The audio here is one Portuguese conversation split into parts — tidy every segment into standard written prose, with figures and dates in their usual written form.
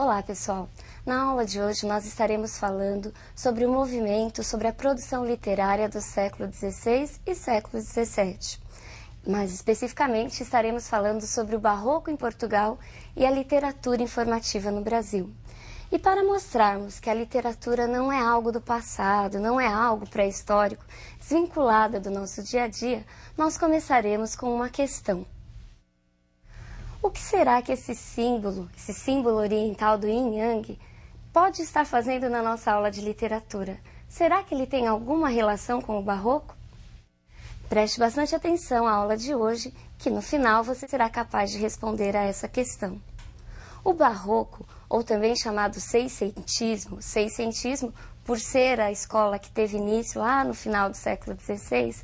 Olá, pessoal! Na aula de hoje nós estaremos falando sobre o movimento, sobre a produção literária do século XVI e século XVII. Mais especificamente, estaremos falando sobre o Barroco em Portugal e a literatura informativa no Brasil. E para mostrarmos que a literatura não é algo do passado, não é algo pré-histórico, desvinculada do nosso dia a dia, nós começaremos com uma questão. O que será que esse símbolo oriental do Yin Yang, pode estar fazendo na nossa aula de literatura? Será que ele tem alguma relação com o Barroco? Preste bastante atenção à aula de hoje, que no final você será capaz de responder a essa questão. O Barroco, ou também chamado seiscentismo, por ser a escola que teve início lá no final do século XVI,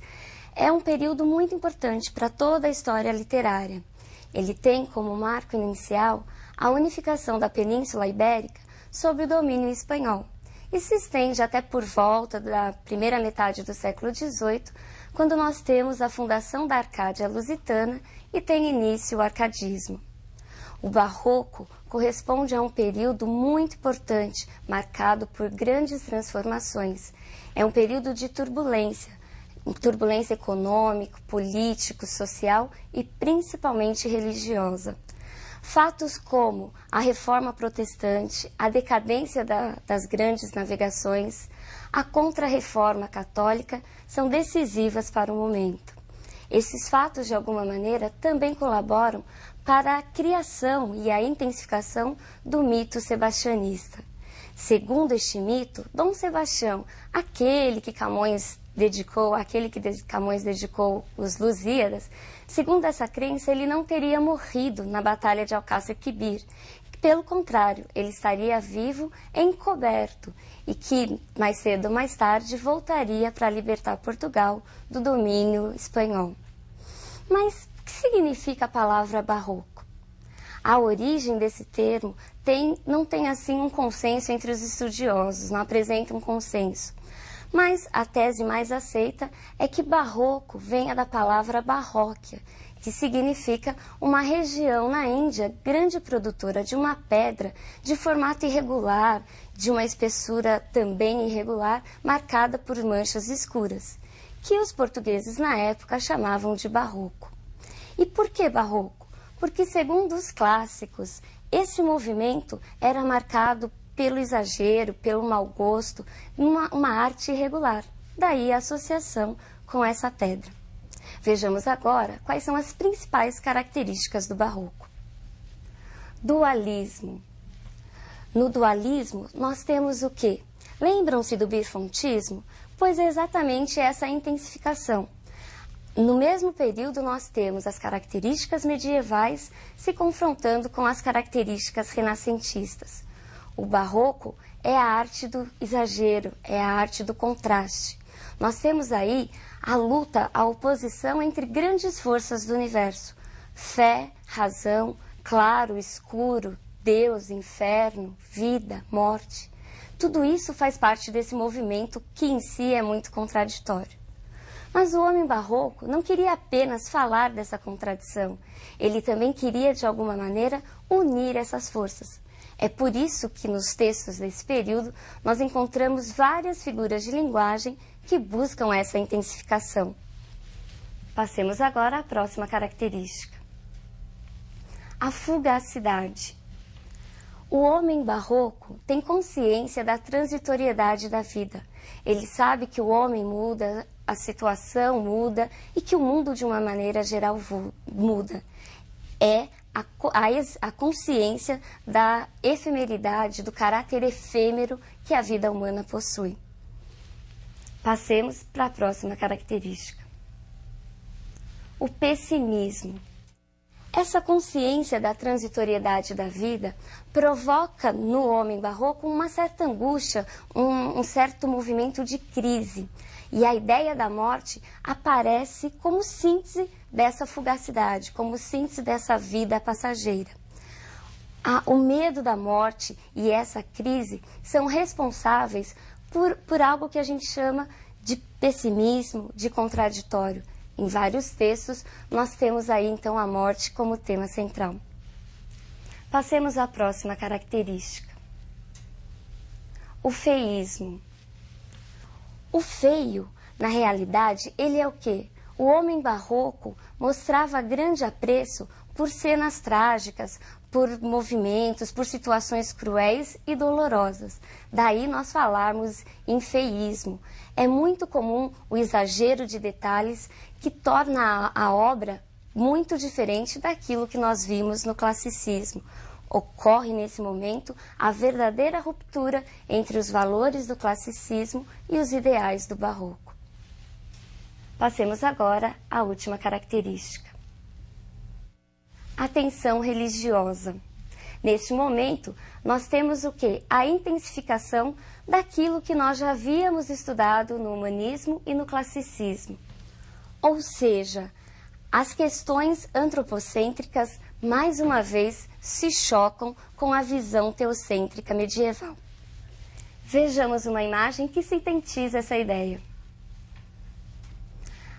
é um período muito importante para toda a história literária. Ele tem como marco inicial a unificação da Península Ibérica sob o domínio espanhol e se estende até por volta da primeira metade do século XVIII, quando nós temos a fundação da Arcádia Lusitana e tem início o arcadismo. O Barroco corresponde a um período muito importante, marcado por grandes transformações. É um período de turbulência econômica, político, social e principalmente religiosa. Fatos como a reforma protestante, a decadência das grandes navegações, a contra-reforma católica são decisivas para o momento. Esses fatos, de alguma maneira, também colaboram para a criação e a intensificação do mito sebastianista. Segundo este mito, Dom Sebastião, aquele que Camões dedicou os Lusíadas, segundo essa crença, ele não teria morrido na Batalha de Alcácer Quibir. Pelo contrário, ele estaria vivo, encoberto, e que, mais cedo ou mais tarde, voltaria para libertar Portugal do domínio espanhol. Mas o que significa a palavra barroco? A origem desse termo não tem assim um consenso entre os estudiosos, não apresenta um consenso. Mas a tese mais aceita é que barroco venha da palavra Barróquia, que significa uma região na Índia grande produtora de uma pedra de formato irregular, de uma espessura também irregular, marcada por manchas escuras, que os portugueses na época chamavam de barroco. E por que barroco? Porque, segundo os clássicos, esse movimento era marcado pelo exagero, pelo mau gosto, uma arte irregular. Daí a associação com essa pedra. Vejamos agora quais são as principais características do Barroco. Dualismo. No dualismo, nós temos o quê? Lembram-se do bifontismo? Pois é exatamente essa intensificação. No mesmo período, nós temos as características medievais se confrontando com as características renascentistas. O Barroco é a arte do exagero, é a arte do contraste. Nós temos aí a luta, a oposição entre grandes forças do universo. Fé, razão, claro, escuro, Deus, inferno, vida, morte. Tudo isso faz parte desse movimento que em si é muito contraditório. Mas o homem barroco não queria apenas falar dessa contradição. Ele também queria, de alguma maneira, unir essas forças. É por isso que nos textos desse período nós encontramos várias figuras de linguagem que buscam essa intensificação. Passemos agora à próxima característica. A fugacidade. O homem barroco tem consciência da transitoriedade da vida. Ele sabe que o homem muda, a situação muda e que o mundo de uma maneira geral muda. É a consciência da efemeridade, do caráter efêmero que a vida humana possui. Passemos para a próxima característica. O pessimismo. Essa consciência da transitoriedade da vida provoca no homem barroco uma certa angústia, um certo movimento de crise. E a ideia da morte aparece como síntese dessa fugacidade, como síntese dessa vida passageira. O medo da morte e essa crise são responsáveis por algo que a gente chama de pessimismo, de contraditório. Em vários textos, nós temos aí então a morte como tema central. Passemos à próxima característica. O feísmo. O feio, na realidade, ele é o quê? O homem barroco mostrava grande apreço por cenas trágicas, por movimentos, por situações cruéis e dolorosas. Daí nós falarmos em feísmo. É muito comum o exagero de detalhes que torna a obra muito diferente daquilo que nós vimos no classicismo. Ocorre nesse momento a verdadeira ruptura entre os valores do classicismo e os ideais do barroco. Passemos agora à última característica. A tensão religiosa. Neste momento, nós temos o quê? A intensificação daquilo que nós já havíamos estudado no humanismo e no classicismo. Ou seja, as questões antropocêntricas, mais uma vez, se chocam com a visão teocêntrica medieval. Vejamos uma imagem que sintetiza essa ideia.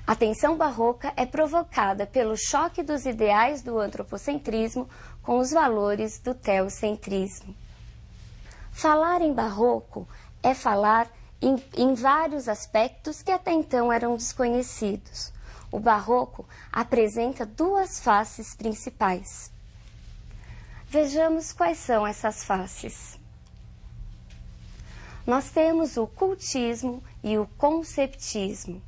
A tensão barroca é provocada pelo choque dos ideais do antropocentrismo com os valores do teocentrismo. Falar em barroco é falar em vários aspectos que até então eram desconhecidos. O barroco apresenta duas faces principais. Vejamos quais são essas faces. Nós temos o cultismo e o conceptismo.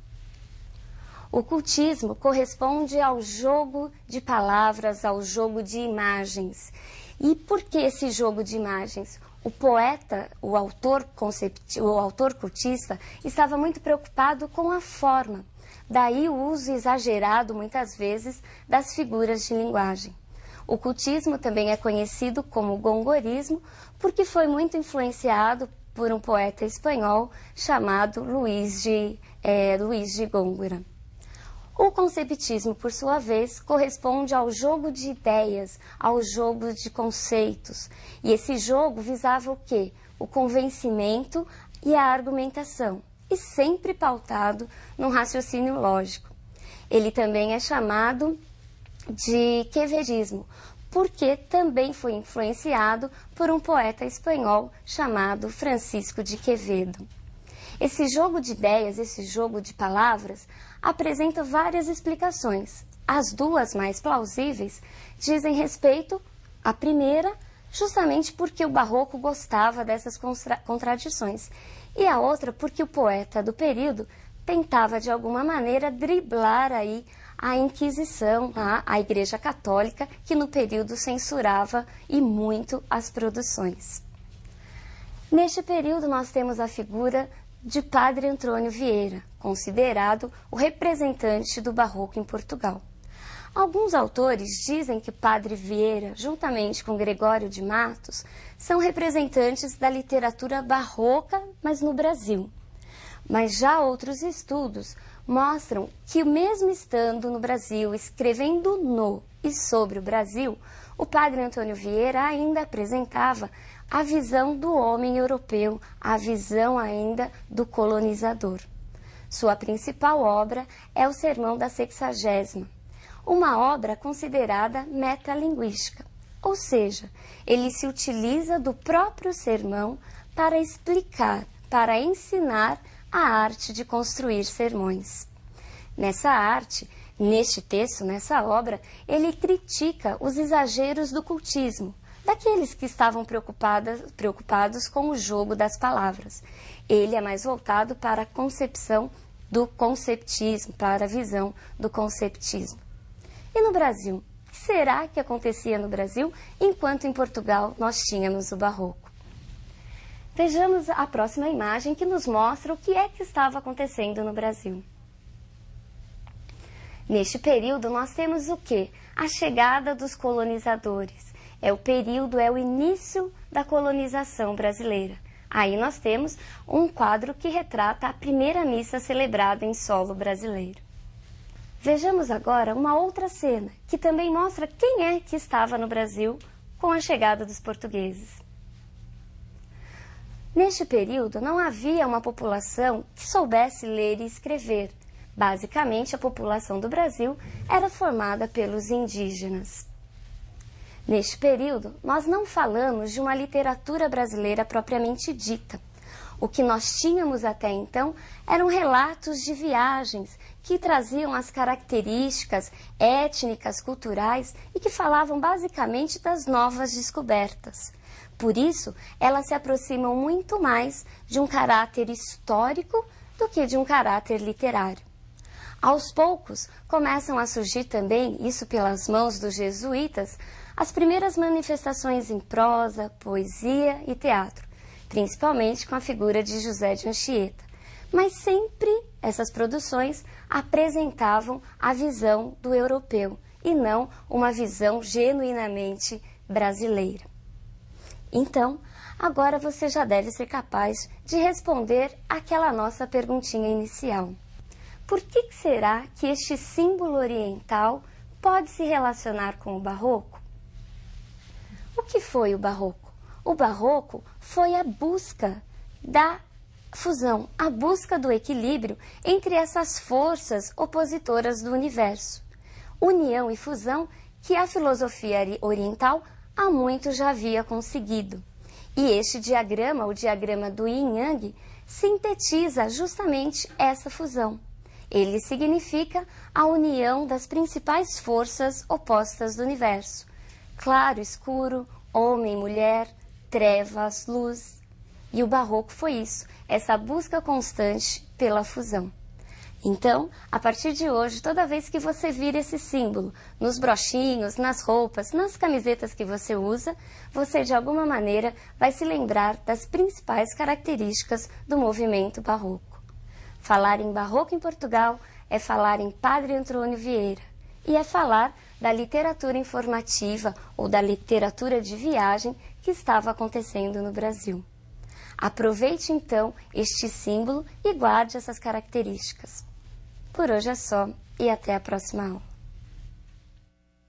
O cultismo corresponde ao jogo de palavras, ao jogo de imagens. E por que esse jogo de imagens? O poeta, o autor cultista, estava muito preocupado com a forma. Daí o uso exagerado, muitas vezes, das figuras de linguagem. O cultismo também é conhecido como gongorismo, porque foi muito influenciado por um poeta espanhol chamado Luís de Góngora. O conceptismo, por sua vez, corresponde ao jogo de ideias, ao jogo de conceitos. E esse jogo visava o quê? O convencimento e a argumentação, e sempre pautado num raciocínio lógico. Ele também é chamado de quevedismo, porque também foi influenciado por um poeta espanhol chamado Francisco de Quevedo. Esse jogo de ideias, esse jogo de palavras, apresenta várias explicações. As duas mais plausíveis dizem respeito à primeira, justamente porque o barroco gostava dessas contradições, e a outra porque o poeta do período tentava de alguma maneira driblar aí a Inquisição, a Igreja Católica, que no período censurava e muito as produções. Neste período nós temos a figura de Padre Antônio Vieira, considerado o representante do barroco em Portugal. Alguns autores dizem que Padre Vieira, juntamente com Gregório de Matos, são representantes da literatura barroca, mas no Brasil. Mas já outros estudos mostram que, mesmo estando no Brasil, escrevendo no e sobre o Brasil, o Padre Antônio Vieira ainda apresentava a visão do homem europeu, a visão ainda do colonizador. Sua principal obra é o Sermão da Sexagésima, uma obra considerada metalinguística, ou seja, ele se utiliza do próprio sermão para explicar, para ensinar a arte de construir sermões. Nessa arte, neste texto, nessa obra, ele critica os exageros do cultismo, daqueles que estavam preocupados com o jogo das palavras. Ele é mais voltado para a concepção do conceptismo, para a visão do conceptismo. E no Brasil? O que será que acontecia no Brasil, enquanto em Portugal nós tínhamos o barroco? Vejamos a próxima imagem que nos mostra o que é que estava acontecendo no Brasil. Neste período nós temos o quê? A chegada dos colonizadores. É o início da colonização brasileira. Aí nós temos um quadro que retrata a primeira missa celebrada em solo brasileiro. Vejamos agora uma outra cena, que também mostra quem é que estava no Brasil com a chegada dos portugueses. Neste período não havia uma população que soubesse ler e escrever. Basicamente, a população do Brasil era formada pelos indígenas. Neste período, nós não falamos de uma literatura brasileira propriamente dita. O que nós tínhamos até então eram relatos de viagens que traziam as características étnicas, culturais e que falavam basicamente das novas descobertas. Por isso, elas se aproximam muito mais de um caráter histórico do que de um caráter literário. Aos poucos, começam a surgir também, isso pelas mãos dos jesuítas, as primeiras manifestações em prosa, poesia e teatro, principalmente com a figura de José de Anchieta. Mas sempre essas produções apresentavam a visão do europeu e não uma visão genuinamente brasileira. Então, agora você já deve ser capaz de responder aquela nossa perguntinha inicial. Por que será que este símbolo oriental pode se relacionar com o barroco? O que foi o barroco? O barroco foi a busca da fusão, a busca do equilíbrio entre essas forças opositoras do universo. União e fusão que a filosofia oriental há muito já havia conseguido. E este diagrama, o diagrama do Yin-Yang, sintetiza justamente essa fusão. Ele significa a união das principais forças opostas do universo. Claro, escuro, homem, mulher, trevas, luz. E o barroco foi isso, essa busca constante pela fusão. Então, a partir de hoje, toda vez que você vir esse símbolo nos brochinhos, nas roupas, nas camisetas que você usa, você de alguma maneira vai se lembrar das principais características do movimento barroco. Falar em barroco em Portugal é falar em Padre Antônio Vieira e é falar da literatura informativa ou da literatura de viagem que estava acontecendo no Brasil. Aproveite então este símbolo e guarde essas características. Por hoje é só e até a próxima aula.